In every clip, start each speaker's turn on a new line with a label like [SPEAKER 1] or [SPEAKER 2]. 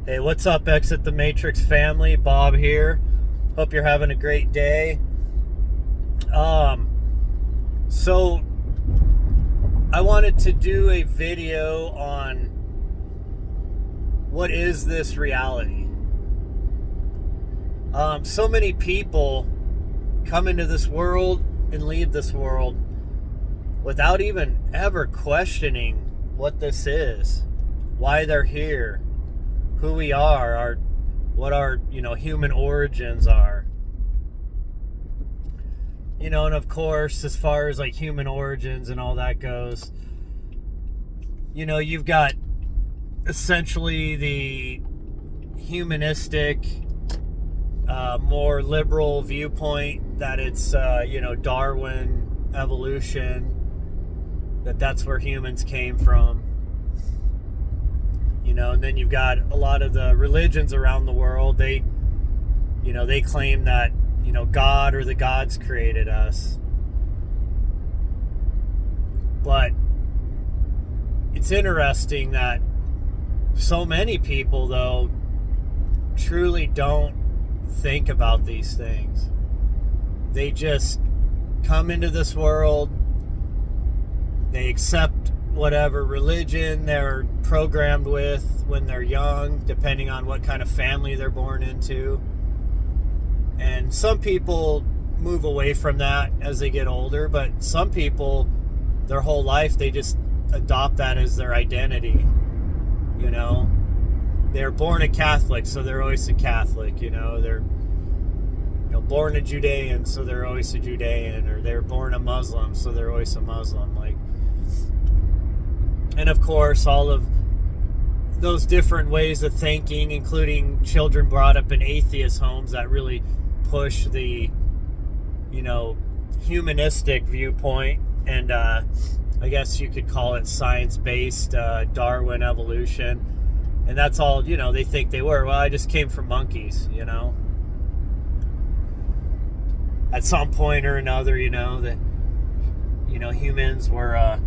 [SPEAKER 1] Hey, what's up, Exit the Matrix family? Bob here. Hope you're having a great day. So I wanted to do a video on what is this reality. So many people come into this world and leave this world without even ever questioning what this is, why they're here, who we are, what our human origins are. And of course, as far as like human origins and all that goes, you've got essentially the humanistic, more liberal viewpoint that it's Darwin, evolution, that's where humans came from. And then you've got a lot of the religions around the world. They claim that, God or the gods created us. But it's interesting that so many people, though, truly don't think about these things. They just come into this world, they accept whatever religion they're programmed with when they're young, depending on what kind of family they're born into. And some people move away from that as they get older, but some people, their whole life, they just adopt that as their identity. They're born a Catholic, so they're always a Catholic. They're born a Judean, so they're always a Judean, or they're born a Muslim, so they're always a Muslim. And of course, all of those different ways of thinking, including children brought up in atheist homes that really push the, humanistic viewpoint. And I guess you could call it science-based Darwin evolution. And that's all, they think they were. Well, I just came from monkeys, At some point or another, that, humans were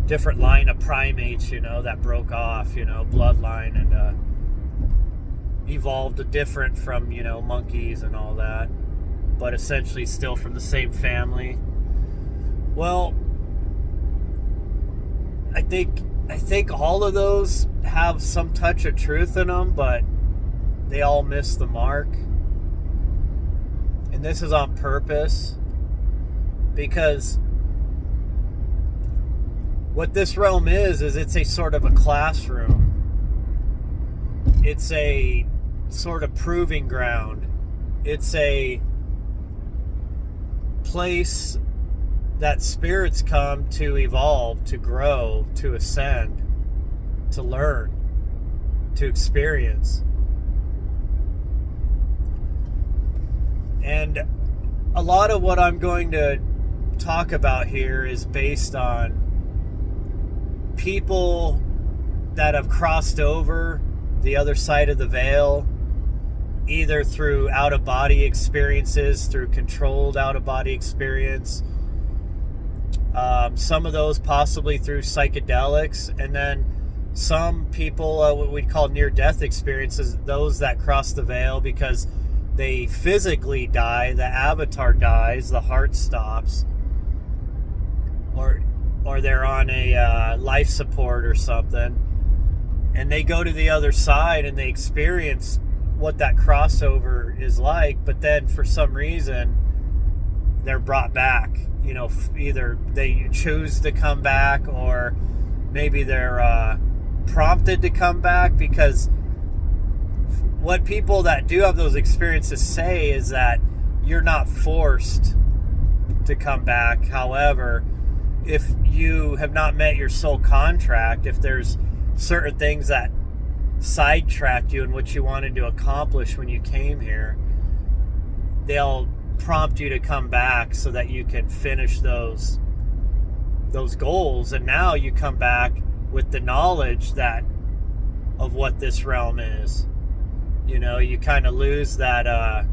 [SPEAKER 1] different line of primates, that broke off, bloodline, and evolved different from, monkeys and all that, but essentially still from the same family. Well, I think all of those have some touch of truth in them, but they all miss the mark. And this is on purpose, because what this realm is it's a sort of a classroom. It's a sort of proving ground. It's a place that spirits come to evolve, to grow, to ascend, to learn, to experience. And a lot of what I'm going to talk about here is based on people that have crossed over the other side of the veil, either through out-of-body experiences, through controlled out-of-body experience, some of those possibly through psychedelics, and then some people, what we call near-death experiences, those that cross the veil because they physically die, the avatar dies, the heart stops, or they're on a life support or something, and they go to the other side and they experience what that crossover is like, but then for some reason they're brought back. Either they choose to come back, or maybe they're prompted to come back, because what people that do have those experiences say is that you're not forced to come back. However, if you have not met your soul contract, if there's certain things that sidetracked you in what you wanted to accomplish when you came here, they'll prompt you to come back so that you can finish those goals. And now you come back with the knowledge of what this realm is. You kind of lose that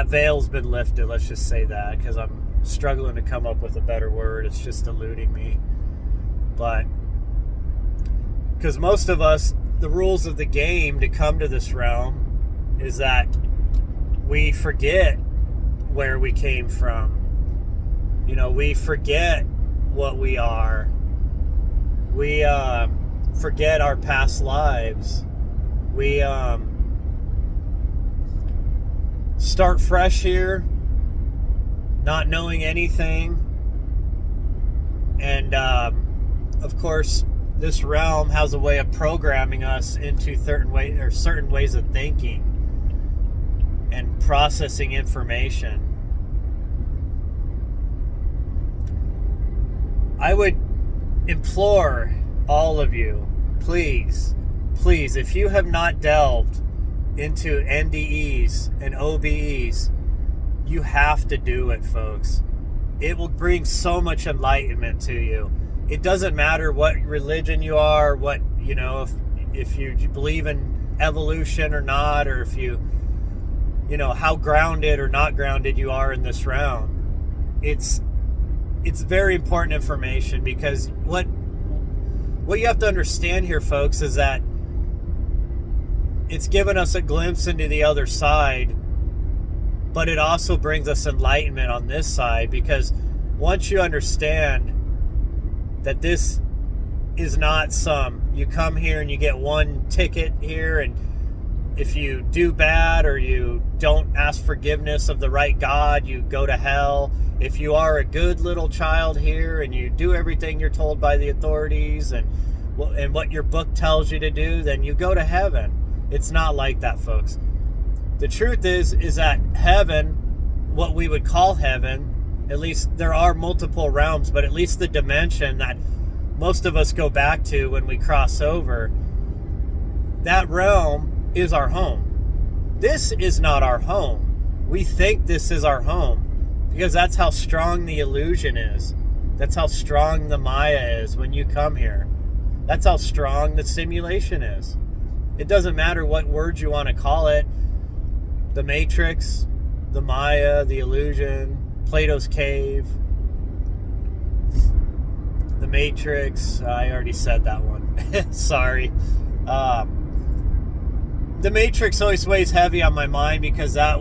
[SPEAKER 1] veil's been lifted, let's just say that, because I'm struggling to come up with a better word. It's just eluding me. But because most of us, the rules of the game to come to this realm is that we forget where we came from. We forget what we are. We forget our past lives. We start fresh here, not knowing anything. And of course, this realm has a way of programming us into certain ways of thinking and processing information. I would implore all of you, please, if you have not delved into NDEs and OBEs, you have to do it, folks. It will bring so much enlightenment to you. It doesn't matter what religion you are, what, if you believe in evolution or not, or if you how grounded or not grounded you are in this realm. It's very important information, because what you have to understand here, folks, is that it's given us a glimpse into the other side, but it also brings us enlightenment on this side, because once you understand that this is not you come here and you get one ticket here, and if you do bad or you don't ask forgiveness of the right God, you go to hell. If you are a good little child here and you do everything you're told by the authorities and what your book tells you to do, then you go to heaven. It's not like that, folks. The truth is that heaven, what we would call heaven, at least there are multiple realms, but at least the dimension that most of us go back to when we cross over, that realm is our home. This is not our home. We think this is our home because that's how strong the illusion is. That's how strong the Maya is when you come here. That's how strong the simulation is. It doesn't matter what words you want to call it. The Matrix, the Maya, the illusion, Plato's cave, the Matrix. I already said that one. Sorry. The Matrix always weighs heavy on my mind because that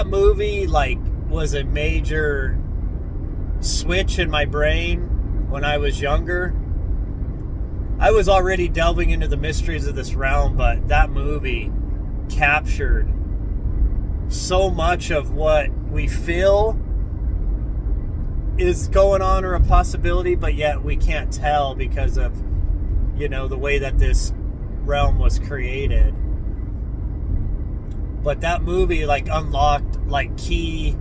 [SPEAKER 1] movie was a major switch in my brain when I was younger. I was already delving into the mysteries of this realm, but that movie captured so much of what we feel is going on or a possibility, but yet we can't tell because of, the way that this realm was created. But that movie unlocked key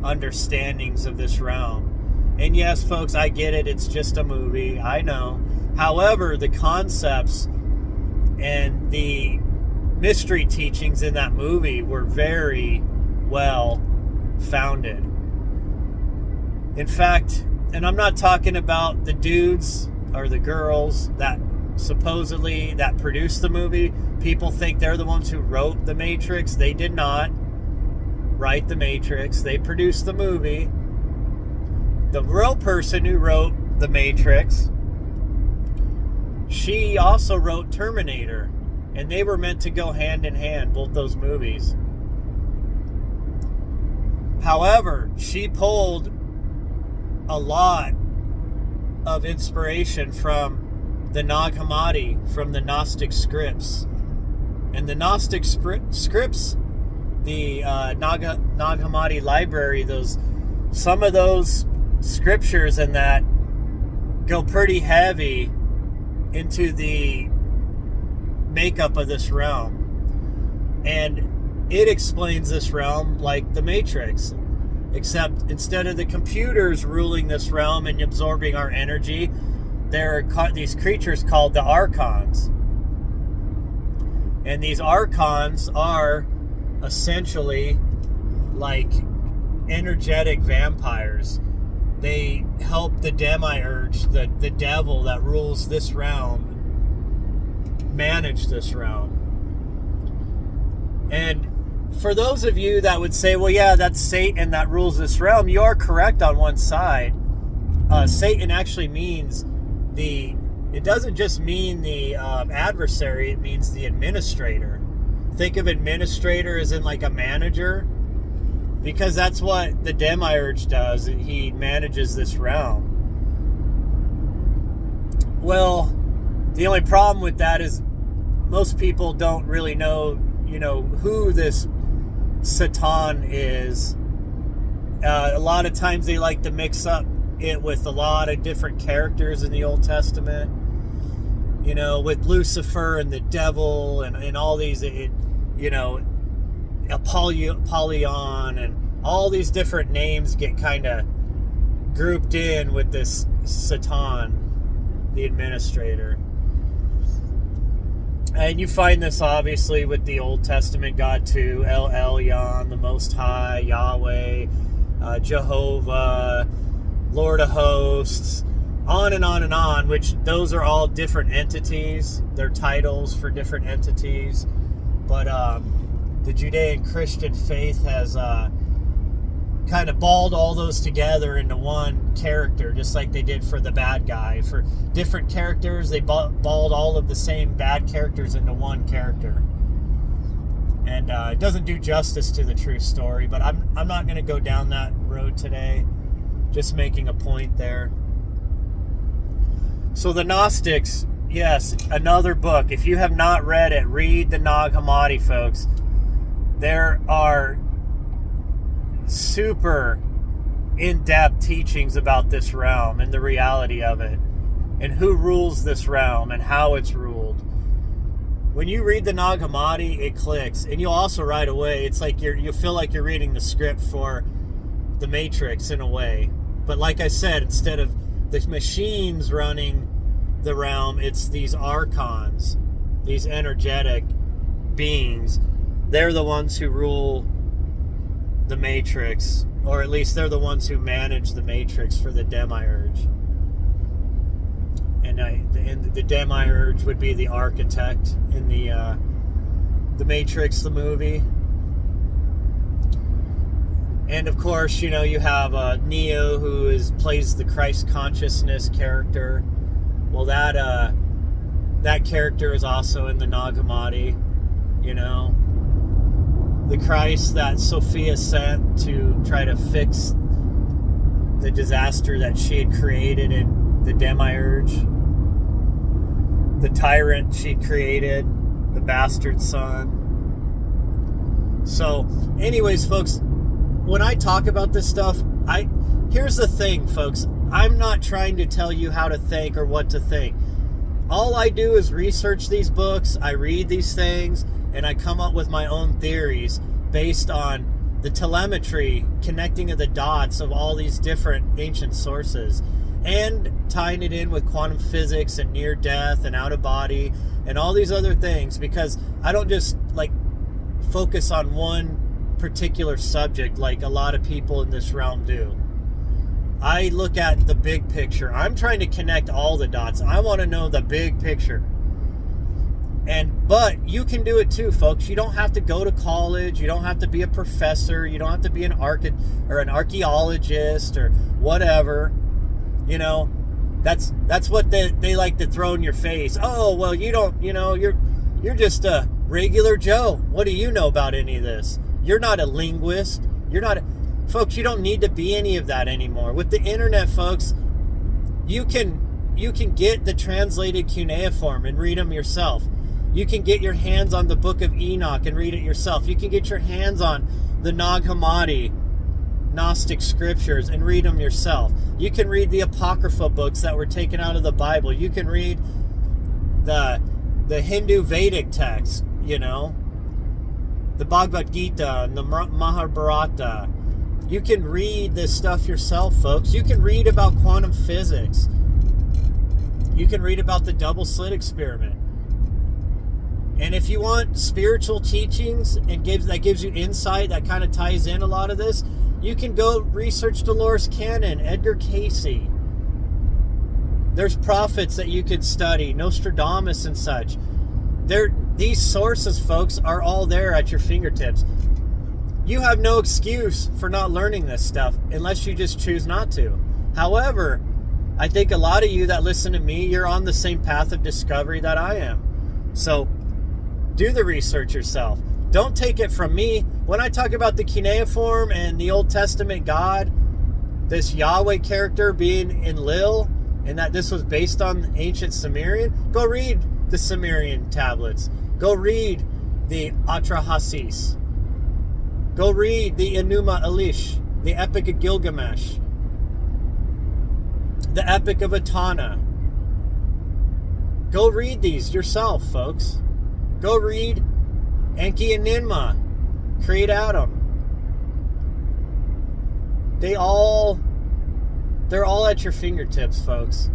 [SPEAKER 1] understandings of this realm. And yes, folks, I get it. It's just a movie. I know. However, the concepts and the mystery teachings in that movie were very well founded. In fact, and I'm not talking about the dudes or the girls that supposedly that produced the movie. People think they're the ones who wrote The Matrix. They did not write The Matrix. They produced the movie. The real person who wrote The Matrix, she also wrote Terminator. And they were meant to go hand in hand, both those movies. However, she pulled a lot of inspiration from the Nag Hammadi, from the Gnostic scripts. And the Gnostic scripts, the Nag Hammadi library, some of those scriptures in that go pretty heavy into the makeup of this realm. And it explains this realm like the Matrix, except instead of the computers ruling this realm and absorbing our energy, there are these creatures called the Archons. And these Archons are essentially like energetic vampires. They help the demiurge, the devil that rules this realm, manage this realm. And for those of you that would say, well, yeah, that's Satan that rules this realm, you are correct on one side. Satan actually means it doesn't just mean the adversary, it means the administrator. Think of administrator as in like a manager, because that's what the Demiurge does. He manages this realm. Well, the only problem with that is most people don't really know, who this Satan is. A lot of times they like to mix up it with a lot of different characters in the Old Testament, with Lucifer and the devil and all these, Apollyon and all these different names get kind of grouped in with this Satan, the administrator. And you find this obviously with the Old Testament God too, El Elyon, the Most High, Yahweh, Jehovah, Lord of Hosts, on and on and on, which those are all different entities. They're titles for different entities. But the Judean Christian faith has kind of balled all those together into one character, just like they did for the bad guy. For different characters, they balled all of the same bad characters into one character. And it doesn't do justice to the true story, but I'm not going to go down that road today. Just making a point there. So the Gnostics, yes, another book. If you have not read it, read the Nag Hammadi, folks. There are super in-depth teachings about this realm and the reality of it, and who rules this realm and how it's ruled. When you read the Nag Hammadi, it clicks, and you'll also right away, it's like you feel like you're reading the script for the Matrix in a way. But like I said, instead of the machines running the realm, it's these archons, these energetic beings. They're the ones who rule the Matrix, or at least they're the ones who manage the Matrix for the Demiurge. And the Demiurge would be the architect in the Matrix, the movie. And of course, you have Neo, who plays the Christ consciousness character. Well, that character is also in the Nag Hammadi. The Christ that Sophia sent to try to fix the disaster that she had created in the Demiurge. The tyrant she'd created, the bastard son. So, anyways, folks, when I talk about this stuff, here's the thing, folks. I'm not trying to tell you how to think or what to think. All I do is research these books, I read these things, and I come up with my own theories based on the telemetry, connecting of the dots of all these different ancient sources, and tying it in with quantum physics and near death and out of body and all these other things, because I don't just focus on one particular subject like a lot of people in this realm do. I look at the big picture. I'm trying to connect all the dots. I want to know the big picture. But you can do it too, folks. You don't have to go to college. You don't have to be a professor. You don't have to be an archaeologist or whatever. That's what they like to throw in your face. Oh, well, you don't, you're just a regular Joe. What do you know about any of this? You're not a linguist. Folks, you don't need to be any of that anymore. With the internet, folks, you can get the translated cuneiform and read them yourself. You can get your hands on the Book of Enoch and read it yourself. You can get your hands on the Nag Hammadi Gnostic scriptures and read them yourself. You can read the Apocrypha books that were taken out of the Bible. You can read the Hindu Vedic text, the Bhagavad Gita and the Mahabharata. You can read this stuff yourself, folks. You can read about quantum physics. You can read about the double slit experiment. And if you want spiritual teachings and that gives you insight that kind of ties in a lot of this, you can go research Dolores Cannon, Edgar Cayce. There's prophets that you could study, Nostradamus and such. These sources, folks, are all there at your fingertips. You have no excuse for not learning this stuff unless you just choose not to. However, I think a lot of you that listen to me, you're on the same path of discovery that I am. So do the research yourself. Don't take it from me. When I talk about the cuneiform and the Old Testament God, this Yahweh character being Enlil, and that this was based on ancient Sumerian, go read the Sumerian tablets. Go read the Atrahasis. Go read the Enuma Elish, the Epic of Gilgamesh, the Epic of Etana. Go read these yourself, folks. Go read Enki and Ninmah, Create Adam. They're all at your fingertips, folks.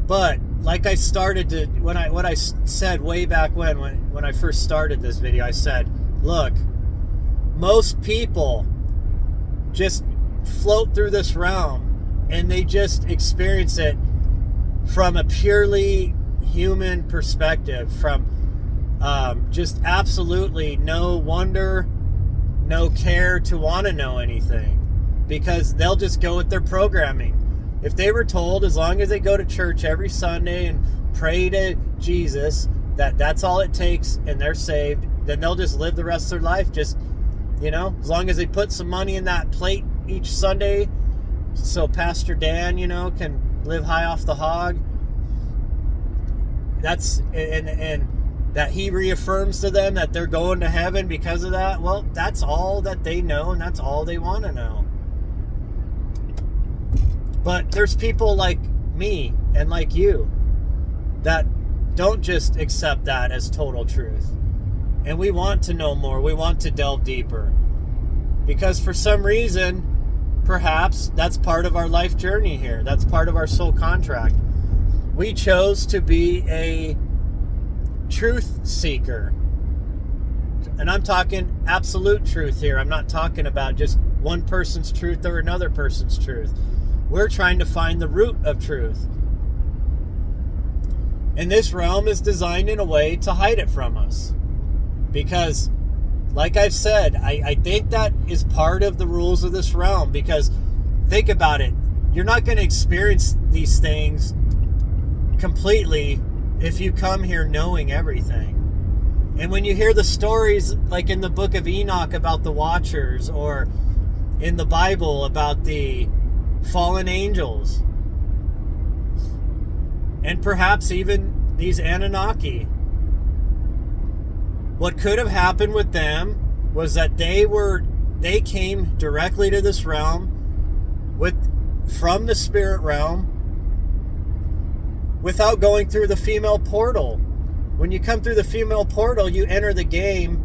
[SPEAKER 1] But like I started to, what I said way back when I first started this video, I said, look, most people just float through this realm and they just experience it from a purely human perspective, from just absolutely no wonder, no care to want to know anything, because they'll just go with their programming. If they were told, as long as they go to church every Sunday and pray to Jesus, that's all it takes and they're saved, then they'll just live the rest of their life, just, as long as they put some money in that plate each Sunday so Pastor Dan, can live high off the hog. That's, and that he reaffirms to them that they're going to heaven because of that. Well, that's all that they know, and that's all they want to know. But there's people like me and like you that don't just accept that as total truth. And we want to know more. We want to delve deeper. Because for some reason, perhaps that's part of our life journey here. That's part of our soul contract. We chose to be a truth seeker. And I'm talking absolute truth here. I'm not talking about just one person's truth or another person's truth. We're trying to find the root of truth. And this realm is designed in a way to hide it from us. Because, like I've said, I think that is part of the rules of this realm. Because, think about it. You're not going to experience these things completely if you come here knowing everything. And when you hear the stories, like in the book of Enoch about the Watchers, or in the Bible about the fallen angels, and perhaps even these Anunnaki, what could have happened with them was that they came directly to this realm from the spirit realm without going through the female portal. When you come through the female portal, you enter the game,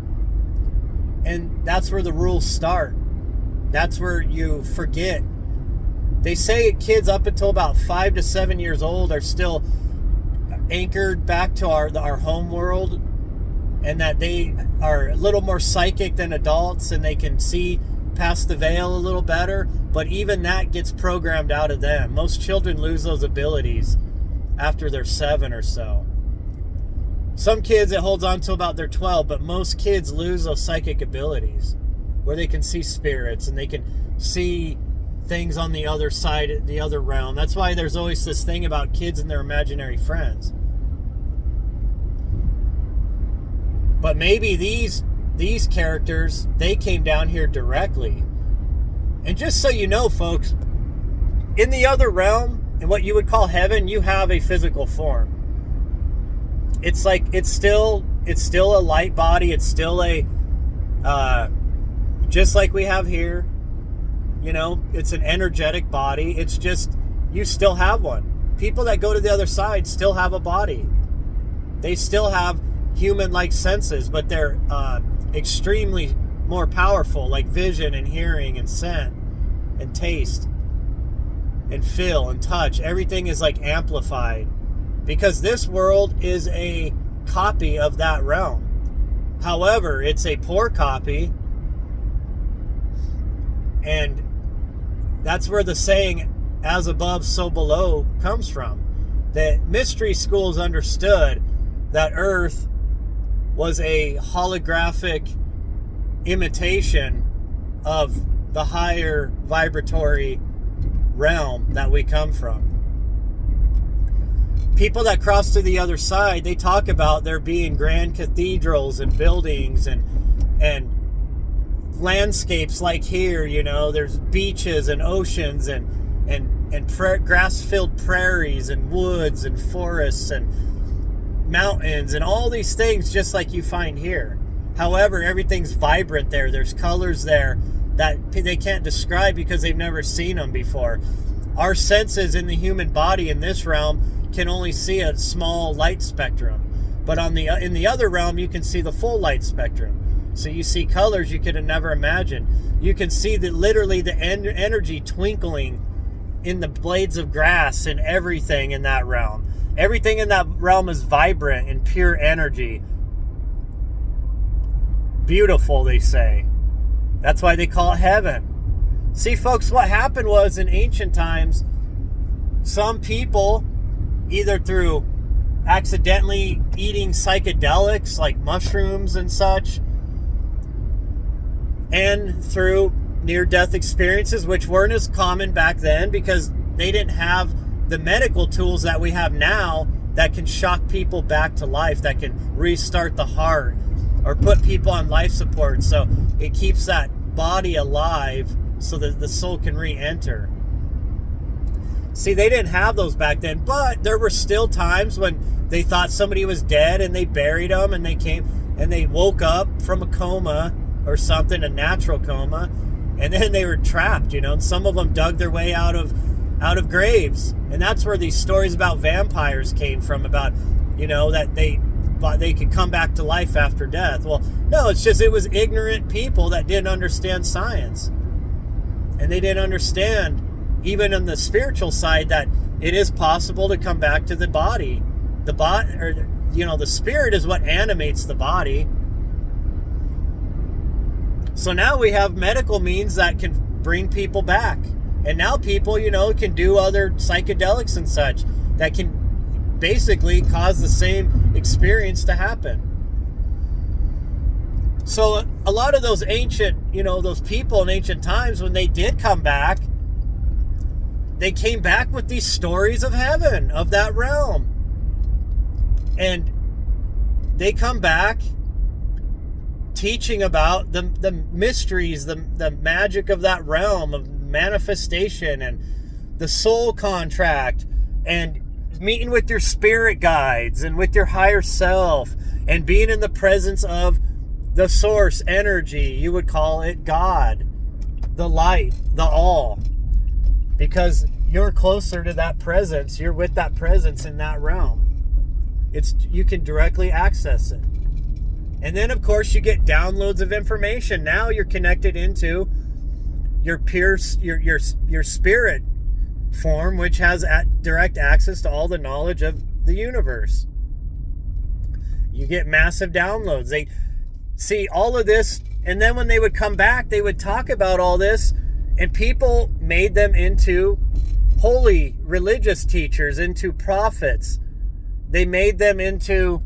[SPEAKER 1] and that's where the rules start. That's where you forget. They say kids up until about 5 to 7 years old are still anchored back to our home world, and that they are a little more psychic than adults, and they can see past the veil a little better. But even that gets programmed out of them. Most children lose those abilities after they're 7 or so. Some kids, it holds on to about they're 12, but most kids lose those psychic abilities where they can see spirits and they can see things on the other side, the other realm. That's why there's always this thing about kids and their imaginary friends. But maybe these characters, they came down here directly. And just so you know, folks, in the other realm, in what you would call heaven, you have a physical form. It's like, it's still a light body. It's still a, just like we have here. It's an energetic body. It's just, you still have one. People that go to the other side still have a body. They still have human-like senses, but they're extremely more powerful, like vision and hearing and scent and taste and feel and touch. Everything is like amplified, because this world is a copy of that realm. However, it's a poor copy, and that's where the saying, as above, so below, comes from. The mystery schools understood that Earth was a holographic imitation of the higher vibratory realm that we come from. People that cross to the other side, they talk about there being grand cathedrals and buildings and landscapes like here, you know, there's beaches and oceans and grass-filled prairies and woods and forests and mountains and all these things just like you find here. However, everything's vibrant there. There's colors there that they can't describe because they've never seen them before. Our senses in the human body in this realm can only see a small light spectrum, but in the other realm you can see the full light spectrum. So you see colors you could have never imagined. You can see that literally the energy twinkling in the blades of grass and everything in that realm. Everything in that realm is vibrant and pure energy. Beautiful, they say. That's why they call it heaven. See, folks, what happened was in ancient times, some people, either through accidentally eating psychedelics like mushrooms and such, and through near-death experiences, which weren't as common back then because they didn't have the medical tools that we have now that can shock people back to life, that can restart the heart or put people on life support so it keeps that body alive so that the soul can re-enter. See, they didn't have those back then, but there were still times when they thought somebody was dead and they buried them and they came and they woke up from a coma or something, a natural coma, and then they were trapped, you know, and some of them dug their way out of graves. And that's where these stories about vampires came from, about, you know, that they could come back to life after death. Well, no, it's just it was ignorant people that didn't understand science. And they didn't understand, even on the spiritual side, that it is possible to come back to the body. The spirit is what animates the body. So now we have medical means that can bring people back. And now people, you know, can do other psychedelics and such that can basically cause the same experience to happen. So a lot of those ancient, you know, those people in ancient times, when they did come back, they came back with these stories of heaven, of that realm. And they come back teaching about the mysteries, the magic of that realm of manifestation and the soul contract and meeting with your spirit guides and with your higher self and being in the presence of the source energy. You would call it God, the light, the all, because you're closer to that presence. You're with that presence in that realm. You can directly access it. And then, of course, you get downloads of information. Now you're connected into your your spirit form, which has direct access to all the knowledge of the universe. You get massive downloads. They see all of this, and then when they would come back, they would talk about all this, and people made them into holy religious teachers, into prophets. They made them into,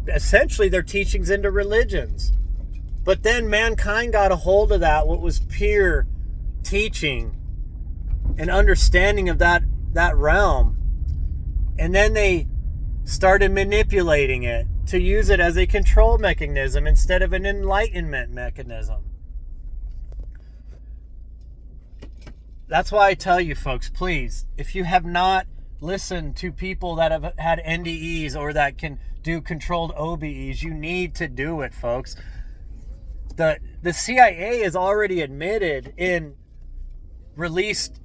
[SPEAKER 1] essentially, their teachings into religions. But then mankind got a hold of that, what was pure teaching and understanding of that realm. And then they started manipulating it to use it as a control mechanism instead of an enlightenment mechanism. That's why I tell you folks, please, if you have not listened to people that have had NDEs or that can do controlled OBEs, you need to do it, folks. The CIA has already admitted in released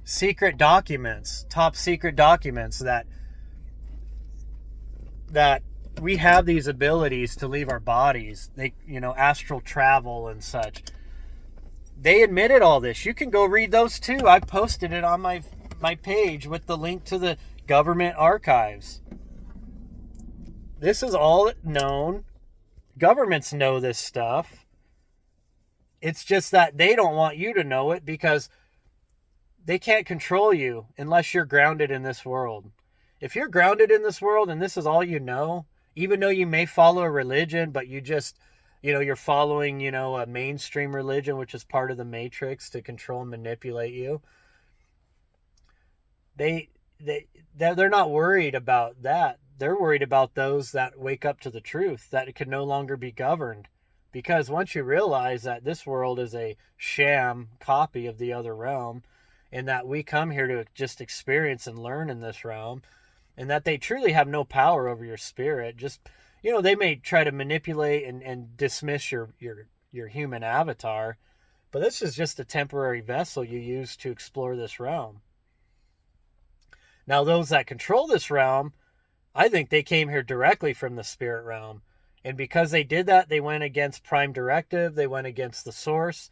[SPEAKER 1] secret documents, top secret documents, that we have these abilities to leave our bodies. They, you know, astral travel and such. They admitted all this. You can go read those too. I posted it on my page with the link to the government archives. This is all known. Governments know this stuff. It's just that they don't want you to know it because they can't control you unless you're grounded in this world. If you're grounded in this world and this is all you know, even though you may follow a religion, but you just, you're following, a mainstream religion, which is part of the matrix to control and manipulate you. They're not worried about that. They're worried about those that wake up to the truth, that it can no longer be governed. Because once you realize that this world is a sham copy of the other realm, and that we come here to just experience and learn in this realm, and that they truly have no power over your spirit, just, they may try to manipulate and dismiss your human avatar, but this is just a temporary vessel you use to explore this realm. Now, those that control this realm, I think they came here directly from the spirit realm. And because they did that, they went against Prime Directive. They went against the source,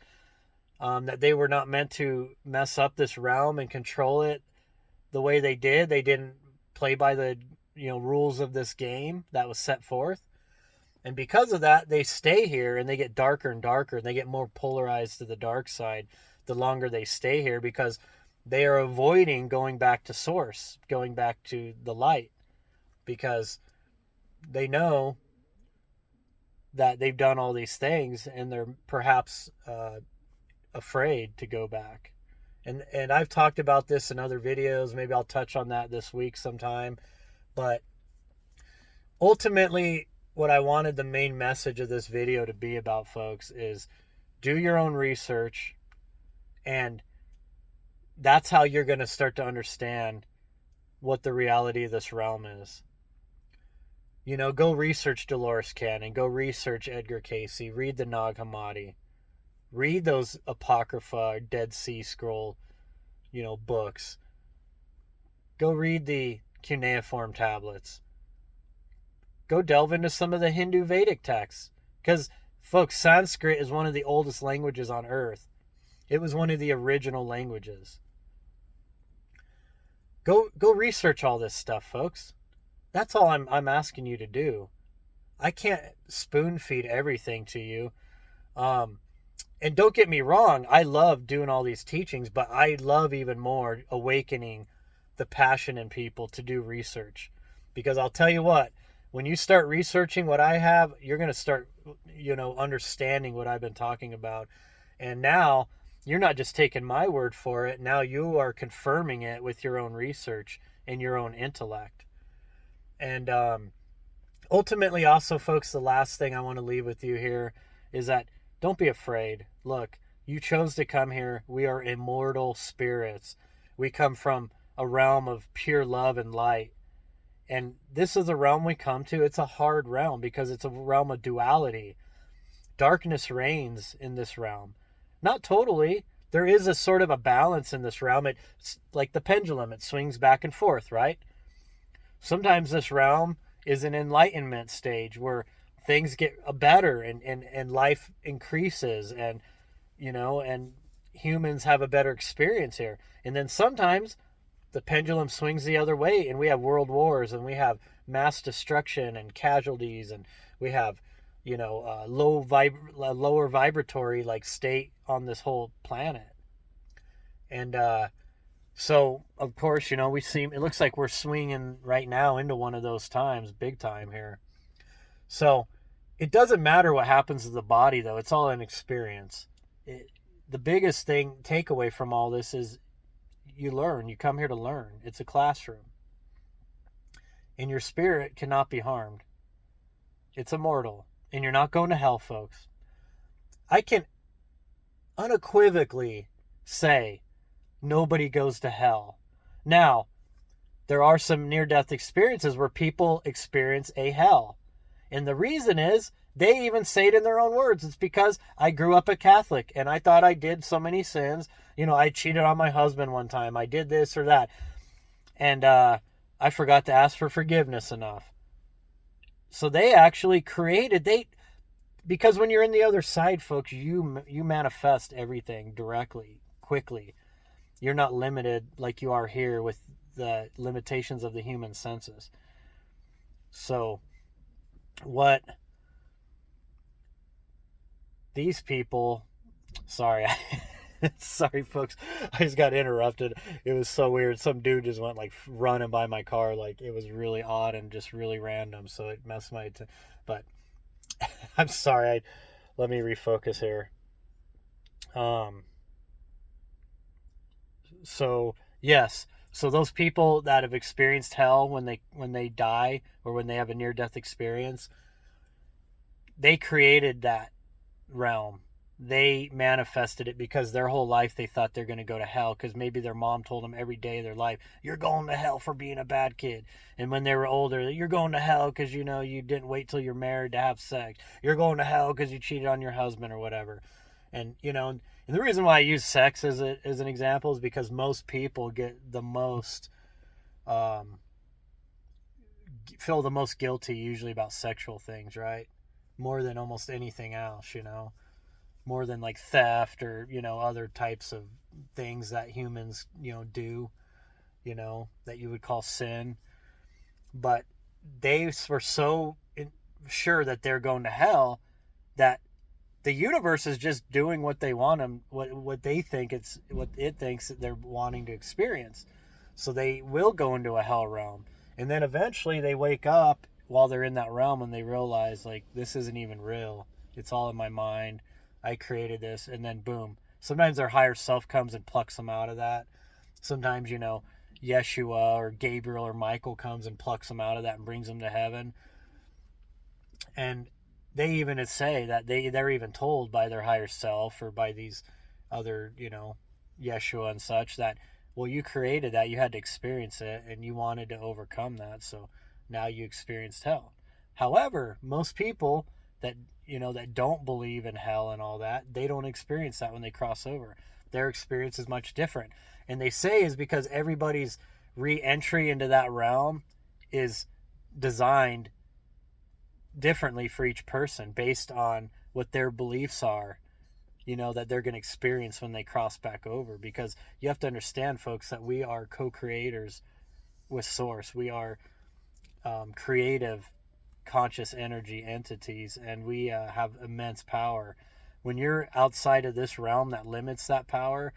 [SPEAKER 1] that they were not meant to mess up this realm and control it the way they did. They didn't play by the rules of this game that was set forth. And because of that, they stay here and they get darker and darker. And they get more polarized to the dark side the longer they stay here, because they are avoiding going back to source, going back to the light, because they know that they've done all these things and they're perhaps afraid to go back. And I've talked about this in other videos. Maybe I'll touch on that this week sometime. But ultimately, what I wanted the main message of this video to be about, folks, is do your own research, and that's how you're going to start to understand what the reality of this realm is. Go research Dolores Cannon, go research Edgar Cayce, read the Nag Hammadi, read those Apocrypha, Dead Sea Scroll, books. Go read the cuneiform tablets. Go delve into some of the Hindu Vedic texts. Because, folks, Sanskrit is one of the oldest languages on earth. It was one of the original languages. Go research all this stuff, folks. That's all I'm asking you to do. I can't spoon feed everything to you. And don't get me wrong, I love doing all these teachings, but I love even more awakening the passion in people to do research. Because I'll tell you what, when you start researching what I have, you're going to start, understanding what I've been talking about. And now you're not just taking my word for it. Now you are confirming it with your own research and your own intellect. And ultimately, also, folks, the last thing I want to leave with you here is that don't be afraid. Look, you chose to come here. We are immortal spirits. We come from a realm of pure love and light. And this is a realm we come to. It's a hard realm because it's a realm of duality. Darkness reigns in this realm. Not totally. There is a sort of a balance in this realm. It's like the pendulum. It swings back and forth, right? Sometimes this realm is an enlightenment stage where things get better and life increases and humans have a better experience here. And then sometimes the pendulum swings the other way and we have world wars and we have mass destruction and casualties, and we have lower vibratory like state on this whole planet. And so, of course, it looks like we're swinging right now into one of those times, big time here. So, it doesn't matter what happens to the body, though. It's all an experience. The biggest takeaway from all this is you learn. You come here to learn. It's a classroom. And your spirit cannot be harmed. It's immortal. And you're not going to hell, folks. I can unequivocally say nobody goes to hell. Now, there are some near-death experiences where people experience a hell. And the reason is, they even say it in their own words. It's because I grew up a Catholic and I thought I did so many sins. I cheated on my husband one time. I did this or that. And I forgot to ask for forgiveness enough. So they actually because when you're in the other side, folks, you manifest everything directly, quickly. You're not limited like you are here with the limitations of the human senses. So what these people, sorry, folks, I just got interrupted. It was so weird. Some dude just went like running by my car. Like, it was really odd and just really random. So it messed my but I'm sorry. Let me refocus here. Um, so yes, so those people that have experienced hell when they die or when they have a near death experience, they created that realm. They manifested it because their whole life they thought they're going to go to hell because maybe their mom told them every day of their life, "You're going to hell for being a bad kid." And when they were older, "You're going to hell because you didn't wait till you're married to have sex. You're going to hell because you cheated on your husband or whatever." And and the reason why I use sex as an example is because most people get the most um, feel the most guilty usually about sexual things, right? More than almost anything else. More than like theft or other types of things that humans do, that you would call sin. But they were so sure that they're going to hell that the universe is just doing what they want them, what they think it's what it thinks that they're wanting to experience. So they will go into a hell realm, and then eventually they wake up while they're in that realm and they realize like this isn't even real. It's all in my mind. I created this, and then boom. Sometimes their higher self comes and plucks them out of that. Sometimes Yeshua or Gabriel or Michael comes and plucks them out of that and brings them to heaven. And they even say that they're even told by their higher self or by these other Yeshua and such that, well, you created that, you had to experience it, and you wanted to overcome that, so now you experienced hell. However, most people that that don't believe in hell and all that, they don't experience that when they cross over. Their experience is much different, and they say is because everybody's re-entry into that realm is designed differently for each person based on what their beliefs are, that they're going to experience when they cross back over. Because you have to understand, folks, that we are co-creators with Source. We are creative, conscious energy entities, and we have immense power. When you're outside of this realm that limits that power,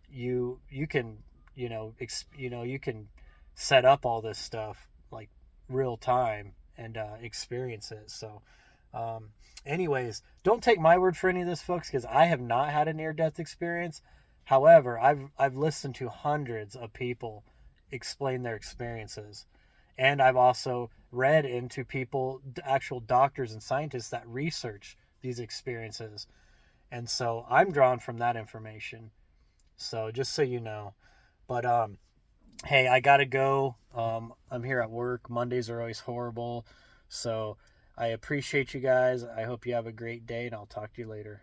[SPEAKER 1] you can you can set up all this stuff like real time and experience it. So um, anyways, don't take my word for any of this, folks, because I have not had a near death experience. However, I've listened to hundreds of people explain their experiences, and I've also read into people, actual doctors and scientists that research these experiences, and so I'm drawn from that information. So just so you know. But hey, I gotta go. I'm here at work. Mondays are always horrible. So I appreciate you guys. I hope you have a great day, and I'll talk to you later.